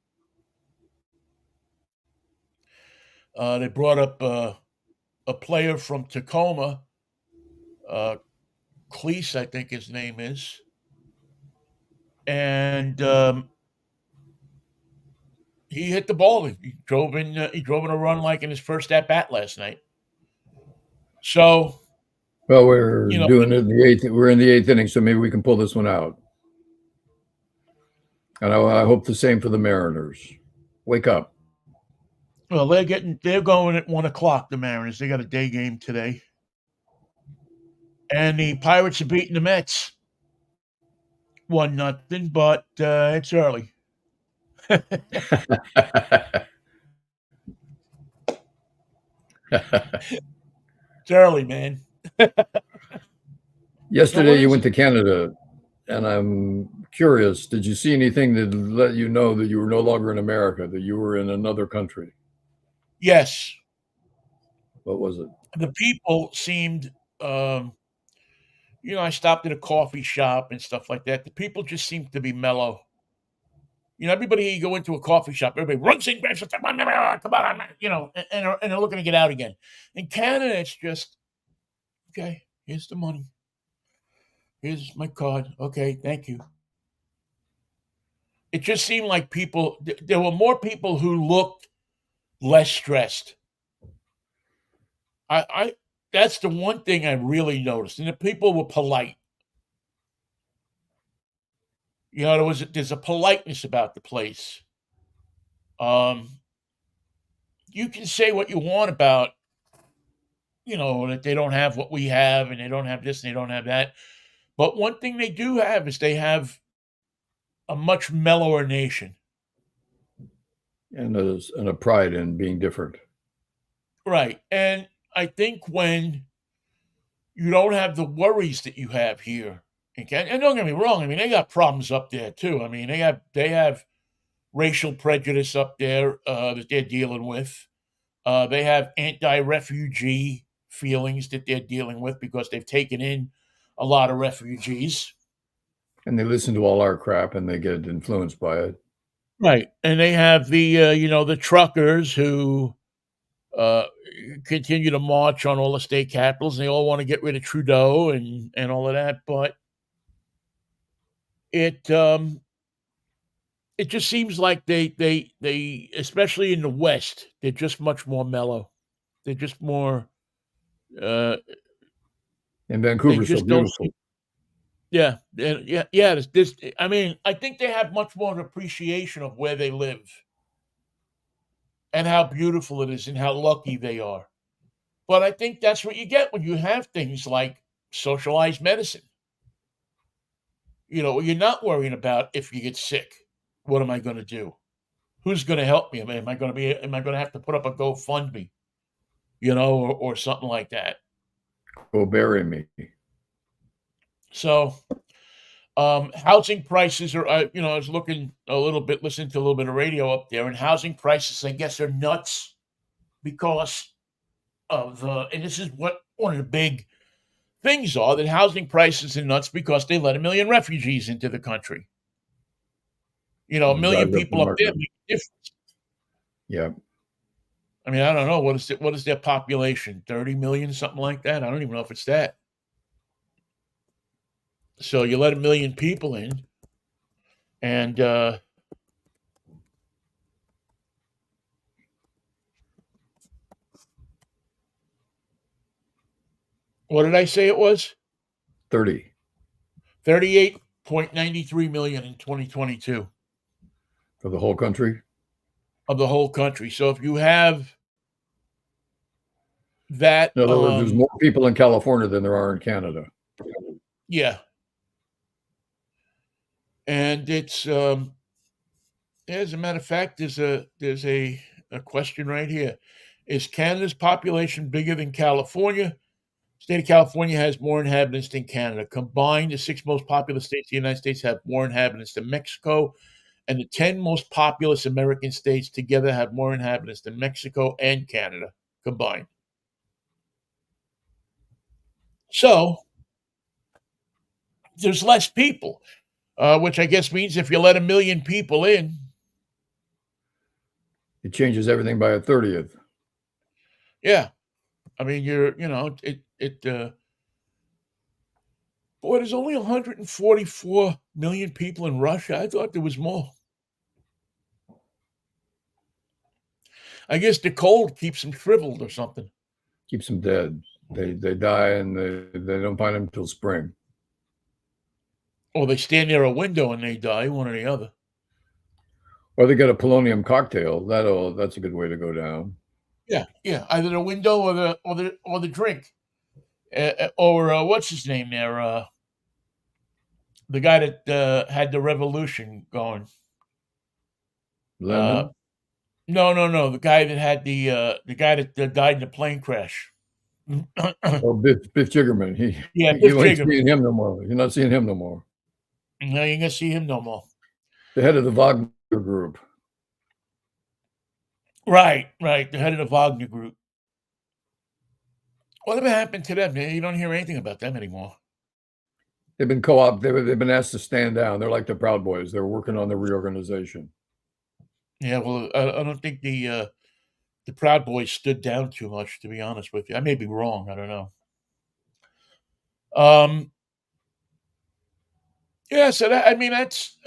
They brought up a player from Tacoma, uh, Cleese, I think his name is, and he hit the ball. He drove in. He drove in a run like in his first at bat last night. So Well, we're you know, doing it in the eighth. We're in the eighth inning, so maybe we can pull this one out. And I hope the same for the Mariners. Wake up. well, they're going at 1 o'clock. The Mariners. They got a day game today, and the Pirates are beating the Mets 1-0. But it's early. It's early, man. So Yesterday, what you is went it? to Canada, and I'm curious. Did you see anything that let you know that you were no longer in America, that you were in another country? Yes, What was it? the people seemed. Um, I stopped at a coffee shop and stuff like that. The people just seemed to be mellow. Everybody you go into a coffee shop, everybody runs in, come on, and they're looking to get out again. In Canada, it's just okay. Here's the money. Here's my card. Okay, thank you. It just seemed like there were more people who looked less stressed. I that's the one thing I really noticed, and the people were polite. You know, there's a politeness about the place. Um, you can say what you want about, that they don't have what we have and they don't have this and they don't have that. But one thing they do have is they have a much mellower nation. And a pride in being different. Right. And I think when you don't have the worries that you have here, and don't get me wrong, I mean, they got problems up there too. I mean, they have racial prejudice up there that they're dealing with. They have anti-refugee feelings that they're dealing with because they've taken in a lot of refugees. And they listen to all our crap and they get influenced by it. Right. And they have the truckers who uh, continue to march on all the state capitals, and they all want to get rid of Trudeau and all of that. But it it just seems like they especially in the West, they're just much more mellow. They're just more. Uh, And they Vancouver's so just don't beautiful. seem. Yeah, yeah. This. I mean, I think they have much more an appreciation of where they live and how beautiful it is and how lucky they are. But I think that's what you get when you have things like socialized medicine. You're not worrying about if you get sick. What am I going to do? Who's going to help me? Am I going to be? Am I going to have to put up a GoFundMe? Or something like that. Go bury me. So, housing prices are. I was looking a little bit, listening to a little bit of radio up there, and housing prices, I guess, are nuts because of and this is what one of the big things are that housing prices are nuts because they let 1 million refugees into the country. A And it million drives up the people up there market. make a difference. Yeah. I mean, I don't know what is their population? 30 million, something like that. I don't even know if it's that. So you let 1 million people in, and what did I say it was? 30. 38.93 million in 2022 For the whole country. of the whole country. So if you have that, In other words, there's more people in California than there are in Canada. yeah, and it's as a matter of fact, there's a question right here. Is Canada's population bigger than California? State of California has more inhabitants than Canada. Combined, the 6 most populous states of the United States have more inhabitants than Mexico, and the 10 most populous American states together have more inhabitants than Mexico and Canada combined. So there's less people, which I guess means if you let 1 million people in, It changes everything by a 30th. yeah, I mean boy, there's only 144 million people in Russia. I thought there was more. I guess the cold keeps them shriveled or something. Keeps them dead. They die and they don't find them until spring. Or they stand near a window and they die, one or the other. Or they get a polonium cocktail. That's a good way to go down. Yeah, yeah. Either the window or the drink. Or what's his name there? The guy that had the revolution going. Uh, Lenin. no, no, no. The guy that died in the plane crash. Oh, Biff Jiggerman. Yeah, Biff You ain't Jiggerman. seeing him no more. You're not seeing him no more. No, you ain't gonna see him no more. The head of the Wagner Group. Right, right. The head of the Wagner Group. Whatever happened to them? You don't hear anything about them anymore. They've been co-op. They've been asked to stand down. They're like the Proud Boys. They're working on the reorganization. Yeah, well, I don't think the Proud Boys stood down too much, to be honest with you. I may be wrong. I don't know. Um, yeah, so I mean that's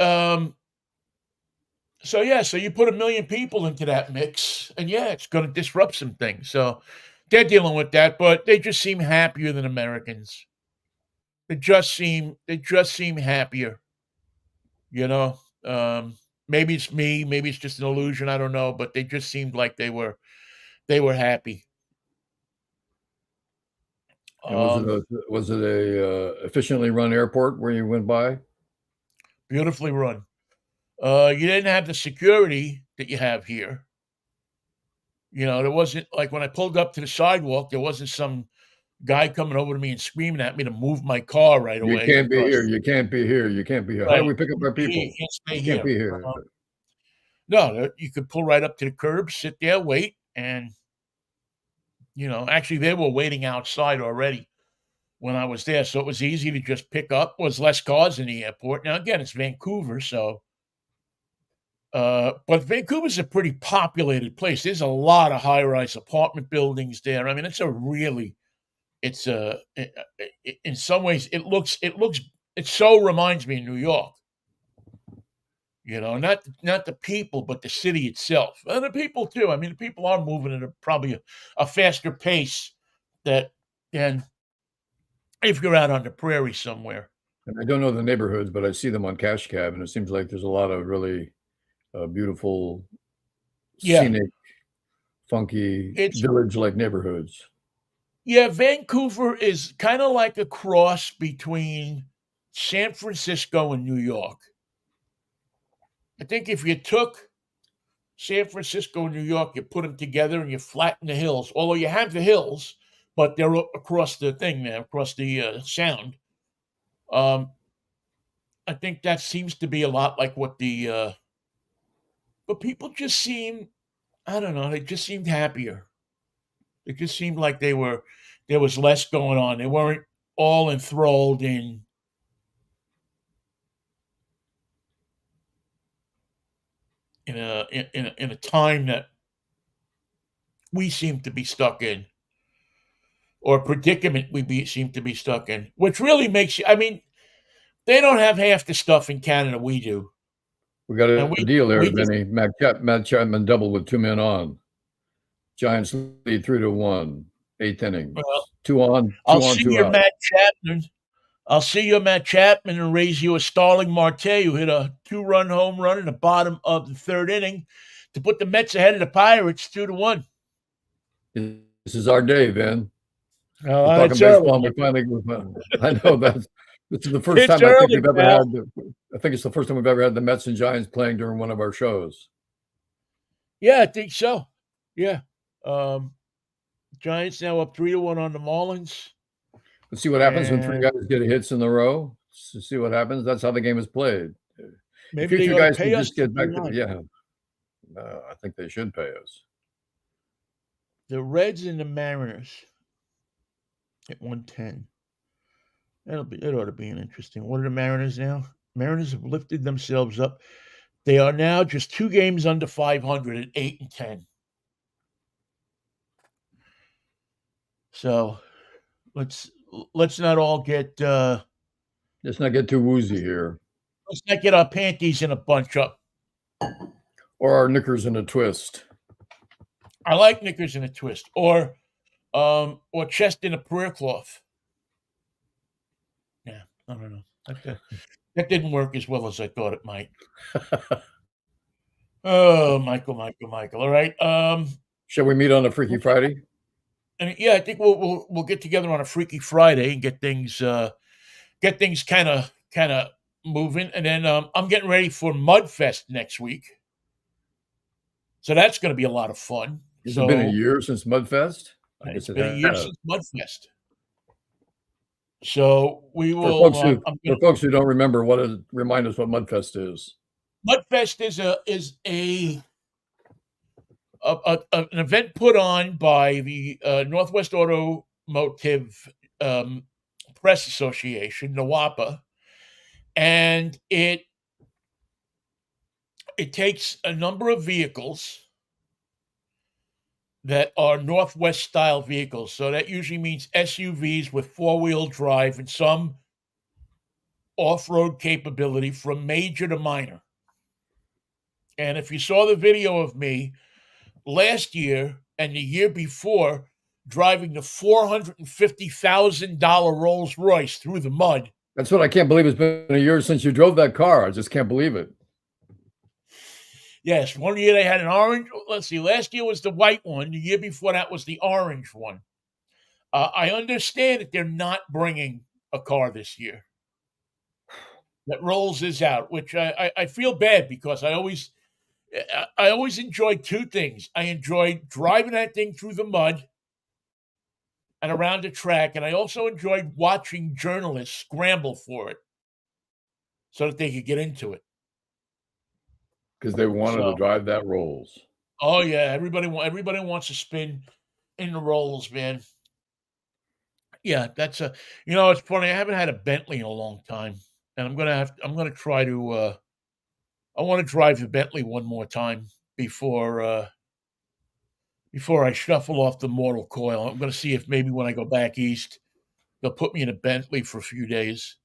so yeah, so you put 1 million people into that mix, and yeah, it's going to disrupt some things. So they're dealing with that, but they just seem happier than Americans. They just seem happier. You know, maybe it's me, maybe it's just an illusion. I don't know, but they just seemed like they were happy. And was it Um, a efficiently run airport where you went by? Beautifully run. You didn't have the security that you have here. There wasn't like when I pulled up to the sidewalk, there wasn't some guy coming over to me and screaming at me to move my car right You away can't be here. because You can't be here. You can't be here. How do right, we pick up our you people? can't stay You can't here. be here. No, you could pull right up to the curb, sit there, wait, and actually they were waiting outside already when I was there, so it was easy to just pick up. Was less cars in the airport. Now again, it's Vancouver, so but Vancouver's a pretty populated place. There's a lot of high-rise apartment buildings there. I mean, it's a in some ways it so reminds me of New York. Not the people, but the city itself, and the people too. I mean, the people are moving at probably a faster pace that than if you're out on the prairie somewhere. And I don't know the neighborhoods, but I see them on Cash Cab, and it seems like there's a lot of really beautiful, Yeah, scenic, funky it's village-like neighborhoods. yeah. Vancouver is kind of like a cross between San Francisco and New York. I think if you took San Francisco and New York, you put them together and you flatten the hills. Although you have the hills, but they're across the thing there, across the sound. Um, I think that seems to be a lot like but people just seem, I don't know, they just seemed happier. It just seemed like there was less going on. They weren't all enthralled in a time that we seem to be stuck in, or predicament seem to be stuck in, which really makes you. I mean, they don't have half the stuff in Canada we do, We got and a deal there, we just Vinny. Matt Chapman doubled with 2 men on. Giants lead 3-1. Eighth well, innings. Two on, I'll two on, see two your out. Matt Chapman. I'll see you, Matt Chapman, and raise you a Starling Marte who hit a 2-run home run in the bottom of the third inning to put the Mets ahead of the Pirates 2-1. This is our day, Vin. We're Oh, talking it's early. baseball, and I know that this is the first It's time I think early, we've ever pal. had. I think it's the first time we've ever had the Mets and Giants playing during one of our shows. Yeah, I think so. Yeah. Um, Giants now up 3-1 on the Marlins. Let's see what happens when three And guys get hits in a row. See what happens. That's how the game is played. If maybe you they three ought to guys pay could us just get to back be to on. I think they should pay us. The Reds and the Mariners at 110. It ought to be an interesting. What are the Mariners now? Mariners have lifted themselves up. They are now just 2 games under 500 at 8-10. So let's let's not all get Let's not get too woozy here, let's not get our panties in a bunch up. or our knickers in a twist. I like knickers in a twist, or chest in a prayer cloth. Yeah, I don't know. That didn't work as well as I thought it might. Oh, Michael. All right. Shall we meet on a Freaky Friday? And yeah, I think we'll get together on a Freaky Friday and get things kind of moving, and then I'm getting ready for Mudfest next week, so that's going to be a lot of fun. Has it been a So year since Mudfest? I guess it's it been a year has. since Mudfest, so we For will. folks who I'm for going to folks who don't remember, remind us what Mudfest is. Mudfest is an event put on by the Northwest Automotive Press Association, NWAPA, and it takes a number of vehicles that are Northwest style vehicles. So that usually means SUVs with four-wheel drive and some off-road capability from major to minor. And if you saw the video of me last year and the year before driving the $450,000 Rolls Royce through the mud, That's what I can't believe. It's been a year since you drove that car. I just can't believe it. Yes, one year they had an orange. Let's see, last year was the white one. The year before that was the orange one. I understand that they're not bringing a car this year. That Rolls is out, which I feel bad because I always enjoyed two things. I enjoyed driving that thing through the mud and around the track, and I also enjoyed watching journalists scramble for it so that they could get into it. Because they wanted to So, drive that Rolls. oh yeah, everybody wants to spin in the Rolls, man. Yeah, that's a it's funny. I haven't had a Bentley in a long time, and I'm gonna try to. I want to drive the Bentley one more time before before I shuffle off the mortal coil. I'm gonna see if maybe when I go back east, they'll put me in a Bentley for a few days.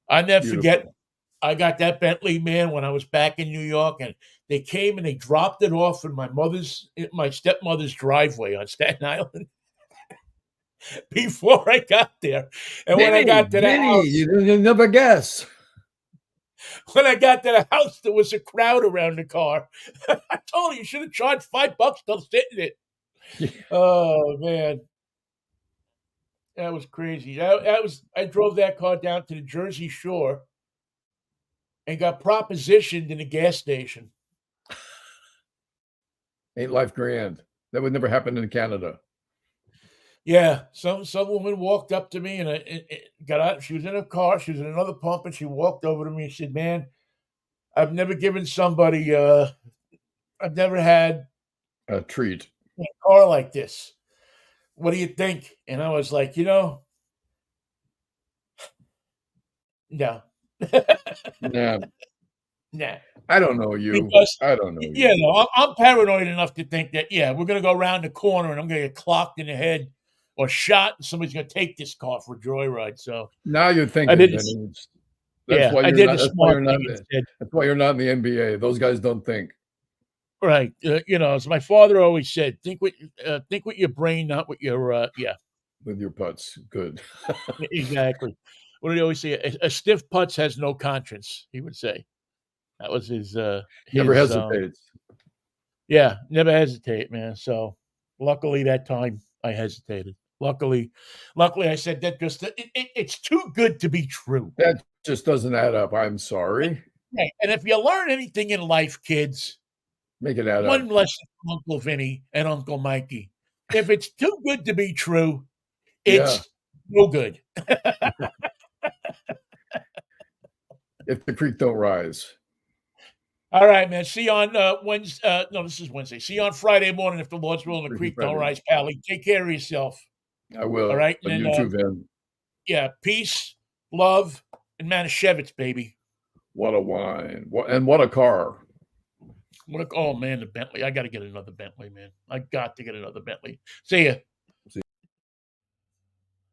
I never forget. Beautiful. I got that Bentley, man, when I was back in New York, and they came and they dropped it off in my stepmother's driveway on Staten Island before I got there. And when I Vinnie, got to the Vinnie, house, you never guess. when I got to the house, there was a crowd around the car. I told you should have charged $5 to sit in it. Oh man, that was crazy. That was I drove that car down to the Jersey Shore and got propositioned in a gas station. Ain't life grand? That would never happen in Canada. Yeah, some woman walked up to me and got out. She was in a car. She was in another pump, and she walked over to me and said, "Man, I've never given somebody. I've never had A treat. a car like this. What do you think?" And I was like, no, Nah, nah, I don't know you. because I don't know yeah, you. no, I'm paranoid enough to think that yeah, we're gonna go around the corner and I'm gonna get clocked in the head or shot, and somebody's gonna take this car for a joyride. So Now you're I thinking, did this. Vinny. That's Yeah, why I you're did the not. That's why smart you're not. thing instead. That's why you're not in the NBA. Those guys don't think Right. As my father always said, think with your brain, not with your yeah, with your putts. Good. exactly. What did he always say? A stiff putz has no conscience, he would say. That was Never his hesitates. yeah, never hesitate, man. So luckily that time I hesitated. Luckily I said that just it's too good to be true. That just doesn't add up. I'm sorry. Right. And if you learn anything in life, kids, Make it add one up. lesson from Uncle Vinny and Uncle Mikey. If it's too good to be true, Yeah. it's no good. If the creek don't rise, All right, man. See you on Wednesday. No, this is Wednesday. See you on Friday morning if the Lord's willing. The freaking creek don't Friday. rise, Pally. Take care of yourself. I All will. right, and And then you too, Vin. yeah, peace, love, and Manischewitz, baby. What a wine. What a car. Oh man, the Bentley. I got to get another Bentley, man. I got to get another Bentley. See ya.